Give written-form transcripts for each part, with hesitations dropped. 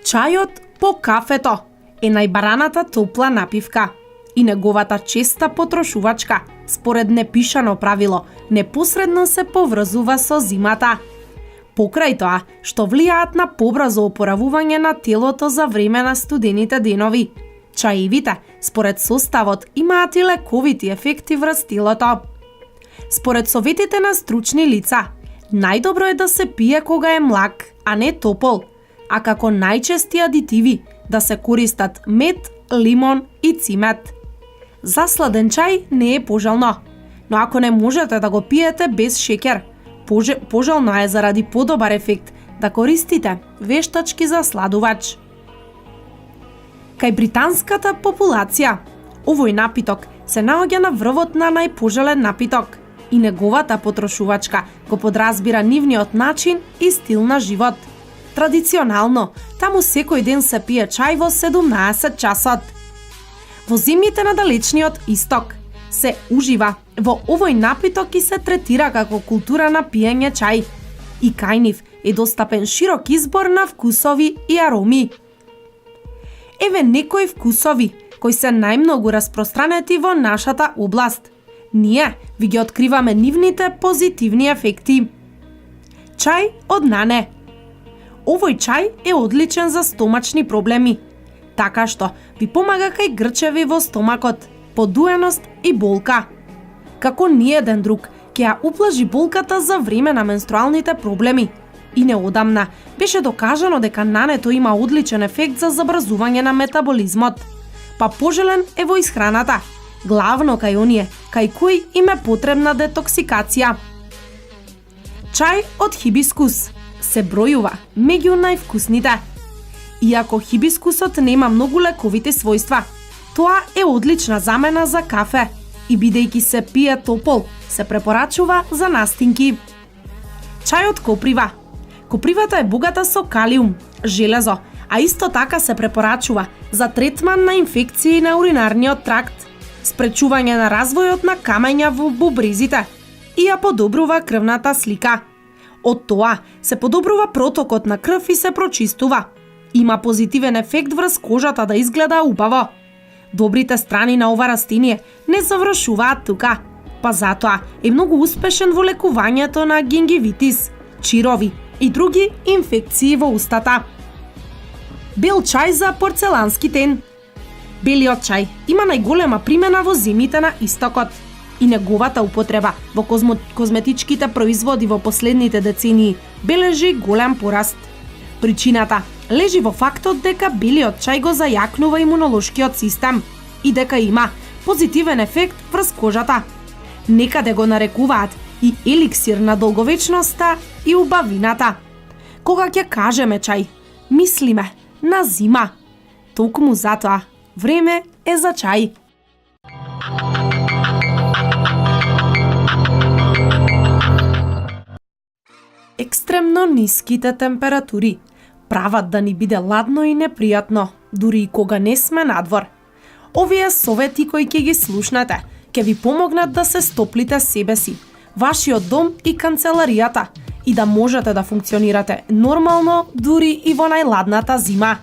Чајот по кафето е најбараната топла напивка и неговата честа потрошувачка, според непишано правило, непосредно се поврзува со зимата. Покрај тоа, што влијаат на побрзо опоравување на телото за време на студените денови. Чаевите, според составот, имаат и лековити ефекти врз телото. Според советите на стручни лица, најдобро е да се пие кога е млак, а не топол, а како најчести адитиви да се користат мед, лимон и цимет. За сладен чај не е пожелно, но ако не можете да го пиете без шеќер, пожелно е заради подобар ефект да користите вештачки засладувач. Кај британската популација, овој напиток се наоѓа на врвот на најпожелен напиток и неговата потрошувачка го подразбира нивниот начин и стил на живот. Традиционално, таму секој ден се пие чај во 17 часот. Во земјите на далечниот исток се ужива во овој напиток и се третира како култура на пиење чај. И кај нив е достапен широк избор на вкусови и ароми. Еве некои вкусови кои се најмногу распространети во нашата област. Ние ви ги откриваме нивните позитивни ефекти. Чај од нане. Овој чај е одличен за стомачни проблеми, така што ви помага кај грчеви во стомакот, подуеност и болка. Како ниеден друг, ќе ја уплажи болката за време на менструалните проблеми. И неодамна беше докажано дека нането има одличен ефект за забрзување на метаболизмот. Па пожелен е во исхраната, главно кај оние кај кои им е потребна детоксикација. Чај од хибискус се бројува меѓу највкусните. Иако хибискусот нема многу лековити својства, тоа е одлична замена за кафе и бидејќи се пие топол, се препорачува за настинки. Чај од коприва. Копривата е богата со калиум, железо, а исто така се препорачува за третман на инфекции на уринарниот тракт, спречување на развојот на камења во бубрезите и ја подобрува крвната слика. Од тоа се подобрува протокот на крв и се прочистува. Има позитивен ефект врз кожата да изгледа убаво. Добрите страни на ова растение не завршуваат тука, па затоа е многу успешен во лекувањето на гингивитис, чирови и други инфекции во устата. Бел чај за порцелански тен. Белиот чај има најголема примена во земјите на истокот и неговата употреба во козметичките производи во последните децении бележи голем пораст. Причината лежи во фактот дека белиот чај го зајакнува имунолошкиот систем и дека има позитивен ефект врз кожата. Некаде го нарекуваат и еликсир на долговечноста и убавината. Кога ќе кажеме чај, мислиме на зима. Токму затоа време е за чај. Екстремно ниските температури прават да ни биде ладно и непријатно, дури и кога не сме надвор. Овие совети кои ќе ги слушнете, ќе ви помогнат да се стоплите себе си, вашиот дом и канцеларијата и да можете да функционирате нормално дури и во најладната зима.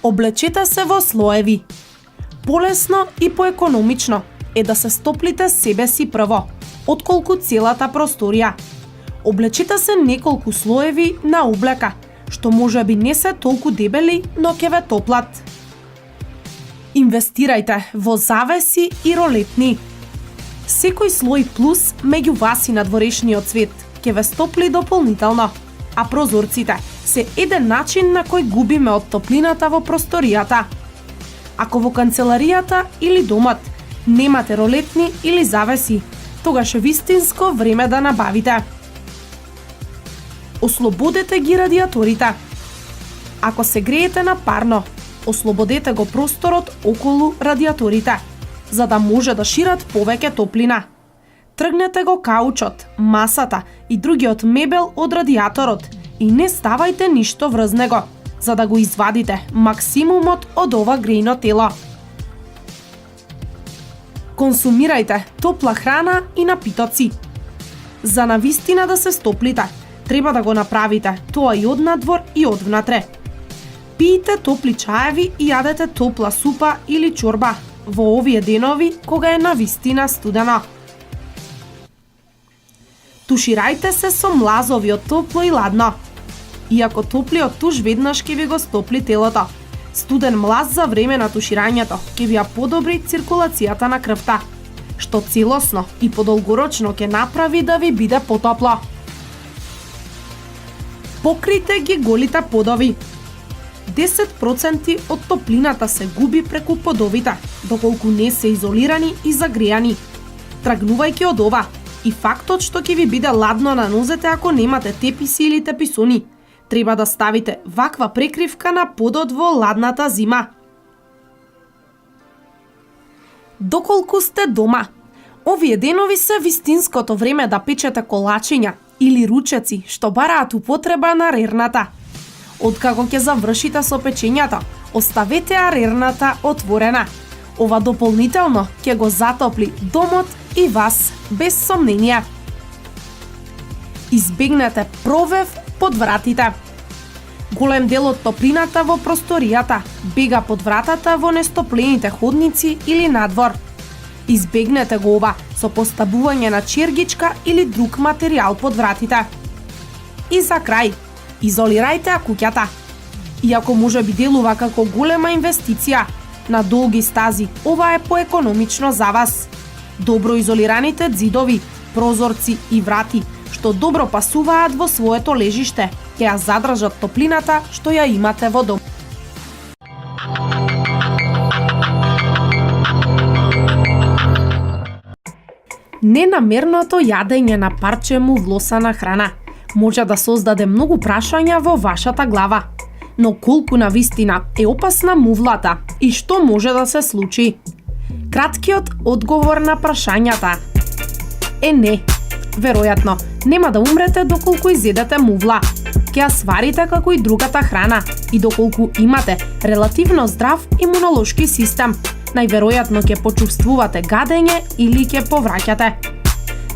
Облечете се во слоеви. Полесно и поекономично е да се стоплите себе си прво, отколку целата просторија. Облечете се неколку слоеви на облека, што може би не се толку дебели, но ќе ве топлат. Инвестирајте во завеси и ролетни. Секој слој плюс меѓу вас и надворешниот свет ќе ве стопли дополнително, а прозорците се еден начин на кој губиме од топлината во просторијата. Ако во канцеларијата или домот немате ролетни или завеси, тогаш е вистинско време да набавите. Ослободете ги радиаторите. Ако се греете на парно, ослободете го просторот околу радиаторите, за да може да шират повеќе топлина. Тргнете го каучот, масата и другиот мебел од радиаторот и не ставајте ништо врз него, за да го извадите максимумот од ова грејно тело. Консумирајте топла храна и напитоци. За навистина да се стоплите, треба да го направите тоа и од надвор и од внатре. Пиете топли чаеви и јадете топла супа или чорба во овие денови кога е навистина студено. Туширајте се со млазови од топло и ладно. Иако топлиот туш веднаш ќе ви го стопли телото, студен млаз за време на туширањето ќе ви ја подобри циркулацијата на крвта, што целосно и подолгорочно ќе направи да ви биде потопло. Покрите ги голите подови. 10% од топлината се губи преку подовите, доколку не се изолирани и загрејани. Тргнувајќи од ова, и фактот што ќе ви биде ладно на нозете ако немате теписи или теписони, треба да ставите ваква прекривка на подот во ладната зима. Доколку сте дома, овие денови се вистинското време да печете колачиња или ручеци што бараат употреба на рерната. Откако ќе завршите со печењето, оставете ја рерната отворена. Ова дополнително ќе го затопли домот и вас без сомнение. Избегнете провев под вратите. Голем дел од топлината во просторијата бега под вратата во нестоплените ходници или надвор. Избегнете го ова со поставување на чергичка или друг материјал под вратите. И за крај, изолирајте ја куќата. Иако може би делува како голема инвестиција, на долги стази ова е поекономично за вас. Добро изолираните ѕидови, прозорци и врати, што добро пасуваат во своето лежиште, ќе ја задржат топлината што ја имате во дом. Ненамерното јадење на парче мувлосана храна може да создаде многу прашања во вашата глава. Но колку навистина е опасна мувлата и што може да се случи? Краткиот одговор на прашањата е не. Веројатно, нема да умрете доколку изедете мувла. Ќе ја сварите како и другата храна и доколку имате релативно здрав имунолошки систем, најверојатно ќе почувствувате гадење или ќе повраќате.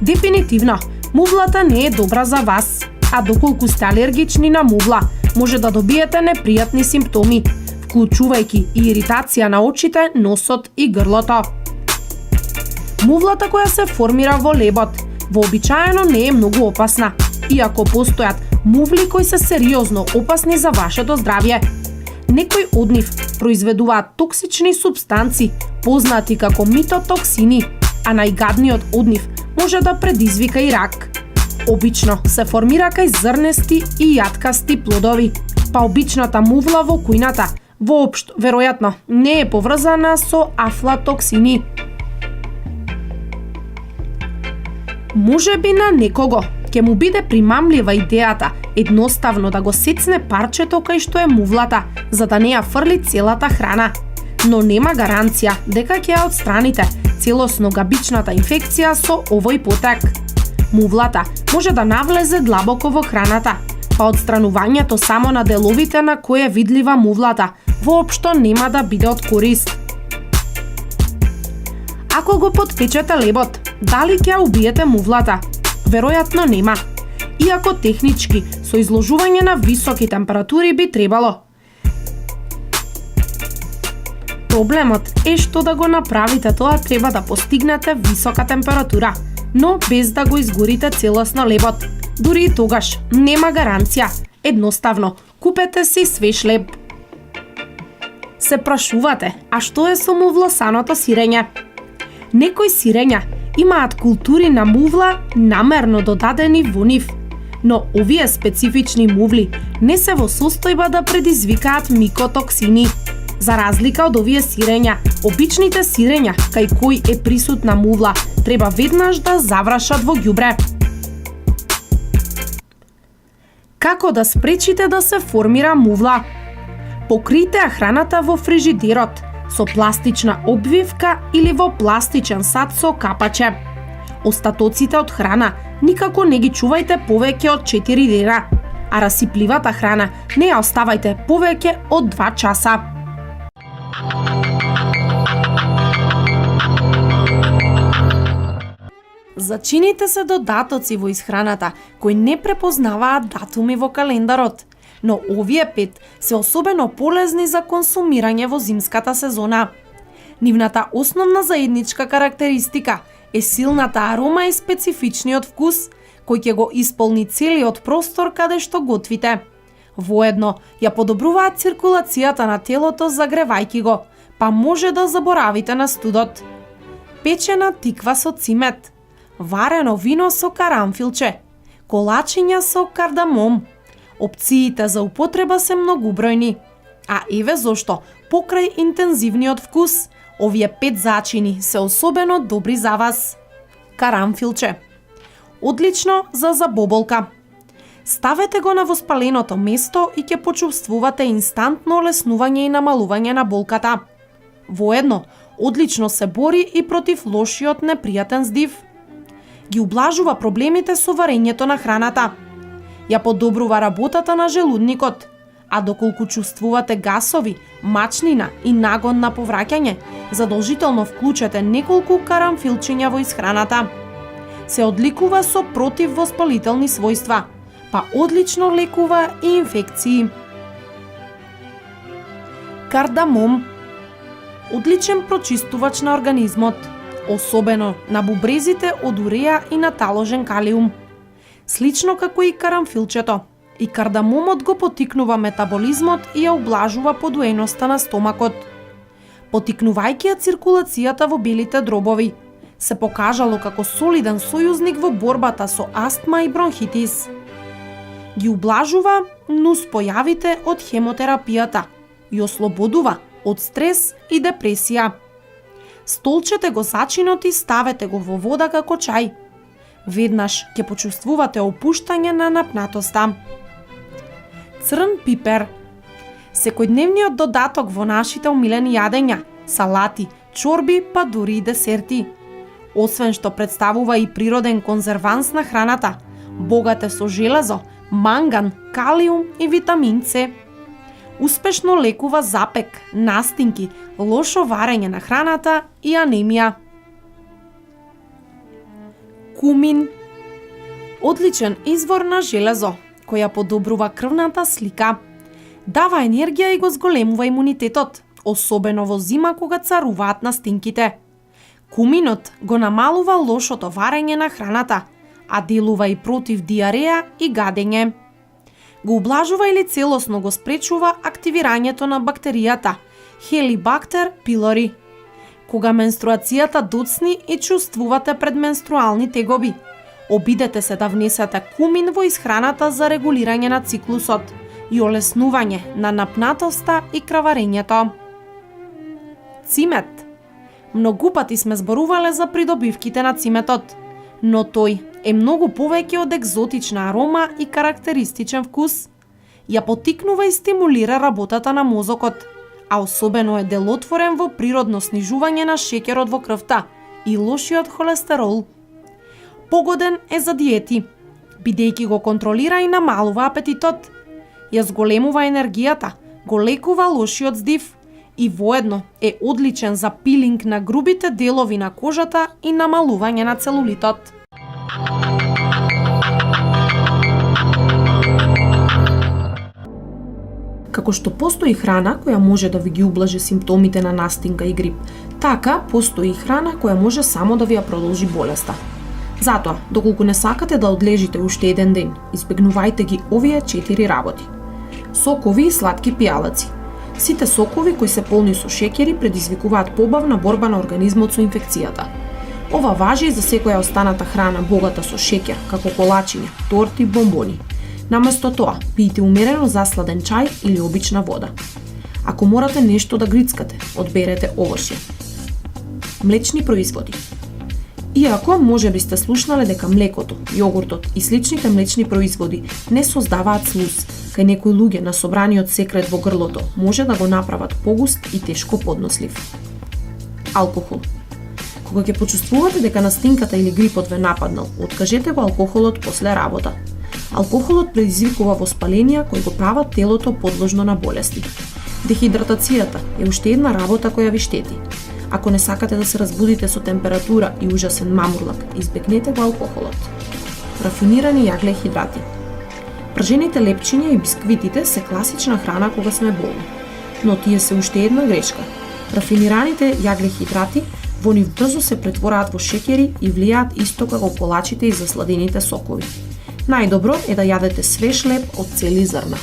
Дефинитивно, мувлата не е добра за вас, а доколку сте алергични на мувла, може да добиете непријатни симптоми, вклучувајќи и иритација на очите, носот и грлото. Мувлата која се формира во лебот вообичаено не е многу опасна, иако постојат мувли кои се сериозно опасни за вашето здравје. Некои од нив произведуваат токсични супстанци, познати како митотоксини, а најгадниот од нив може да предизвика и рак. Обично се формира кај зрнести и јаткасти плодови, па обичната мувла во кујната воопшто веројатно не е поврзана со афлатоксини. Може би на некого ќе му биде примамлива идејата едноставно да го сецне парчето кај што е мувлата, за да не ја фрли целата храна. Но нема гаранција дека ќе ја отстраните целосно габичната инфекција со овој потек. Мувлата може да навлезе длабоко во храната, па отстранувањето само на деловите на кои е видлива мувлата воопшто нема да биде од корист. Ако го потпечете лебот, дали ќе ја убиете мувлата? Веројатно нема. Иако технички, со изложување на високи температури би требало. Проблемот е што да го направите тоа треба да постигнете висока температура, но без да го изгорите целосно лебот. Дури и тогаш нема гаранција. Едноставно, купете си свеж леб. Се прашувате, а што е со мувлосаното сирење? Некои сирења имаат култури на мувла намерно додадени во нив, но овие специфични мувли не се во состојба да предизвикаат микотоксини. За разлика од овие сирења, обичните сирења кај кои е присутна мувла треба веднаш да завршат во ѓубре. Како да спречите да се формира мувла? Покрите ја храната во фрижидерот со пластична обвивка или во пластичен сад со капаче. Остатоците од храна никако не ги чувајте повеќе од 4 дена, а расипливата храна не ја оставајте повеќе од 2 часа. Зачините се додатоци во исхраната кои не препознаваат датуми во календарот. но овие 5 се особено полезни за консумирање во зимската сезона. Нивната основна заедничка карактеристика е силната арома и специфичниот вкус, кој ќе го исполни целиот простор каде што готвите. Воедно, ја подобруваат циркулацијата на телото загревајќи го, па може да заборавите на студот. Печена тиква со цимет, варено вино со карамфилче, колачиња со кардамом. Опциите за употреба се многубројни, а еве зошто, покрај интензивниот вкус, овие 5 зачини се особено добри за вас. Карамфилче. Одлично за забоболка. Ставете го на воспаленото место и ќе почувствувате инстантно олеснување и намалување на болката. Воедно, одлично се бори и против лошиот непријатен здив. Ги ублажува проблемите со варењето на храната. Ја подобрува работата на желудникот, а доколку чувствувате гасови, мачнина и нагон на повраќање, задолжително вклучете неколку карамфилчиња во исхраната. Се одликува со противвоспалителни својства, па одлично лекува и инфекции. Кардамом. Одличен прочистувач на организмот, особено на бубрезите од уреа и наталожен калиум. Слично како и карамфилчето, и кардамомот го потикнува метаболизмот и ја ублажува подуеноста на стомакот. Потикнувајќи ја циркулацијата во белите дробови, се покажало како солиден сојузник во борбата со астма и бронхитис. Ги ублажува нуспојавите од хемотерапијата и ослободува од стрес и депресија. Столчете го зачинот и ставете го во вода како чај. Веднаш ќе почувствувате опуштање на напнатоста. Црн пипер. Секојдневниот додаток во нашите омилени јадења, салати, чорби, па дури и десерти. Освен што представува и природен конзерванс на храната, богат е со железо, манган, калиум и витамин С. Успешно лекува запек, настинки, лошо варење на храната и анемија. Кумин. Одличен извор на железо, која подобрува крвната слика. Дава енергија и го зголемува имунитетот, особено во зима кога царуваат настинките. Куминот го намалува лошото варење на храната, а делува и против диареја и гадење. Го ублажува или целосно го спречува активирањето на бактеријата Helicobacter pylori. Кога менструацијата доцни и чувствувате предменструални тегоби, обидете се да внесете кумин во исхраната за регулирање на циклусот и олеснување на напнатоста и краварењето. Цимет. Многу пати сме зборувале за придобивките на циметот, но тој е многу повеќе од екзотична арома и карактеристичен вкус. Ја потикнува и стимулира работата на мозокот, а особено е делотворен во природно снижување на шеќерот во крвта и лошиот холестерол. Погоден е за диети, бидејќи го контролира и намалува апетитот. Ја зголемува енергијата, го лекува лошиот здив и воедно е одличен за пилинг на грубите делови на кожата и намалување на целулитот. Како што постои храна која може да ви ги ублажи симптомите на настинка и грип, така постои и храна која може само да ви ја продолжи болеста. Затоа, доколку не сакате да одлежите уште еден ден, избегнувајте ги овие 4 работи. Сокови и сладки пијалаци. Сите сокови кои се полни со шеќери предизвикуваат побавна борба на организмот со инфекцијата. Ова важи и за секоја останата храна богата со шеќер, како колачиња, торти, бомбони. Наместо тоа, пијте умерено засладен чај или обична вода. Ако морате нешто да грицкате, одберете овошје. Млечни производи. Иако може би сте слушнале дека млекото, јогуртот и сличните млечни производи не создаваат слуз, кај некои луѓе на собраниот секрет во грлото може да го направат погуст и тешко поднослив. Алкохол. Кога ќе почувствувате дека настинката или грипот ве нападнал, откажете го алкохолот после работа. Алкохолот предизвикува воспаленија кои го прават телото подложно на болести. Дехидратацијата е уште една работа која ви штети. Ако не сакате да се разбудите со температура и ужасен мамурлак, избегнете го алкохолот. Рафинирани јагле хидрати. Пржените лепчиња и бисквитите се класична храна кога сме болни. Но тие се уште една грешка. Рафинираните јаглехидрати во нив брзо се претвораат во шеќери и влијаат исто како колачите и засладените сокови. Најдобро е да јадете свеж леп од цели зрна.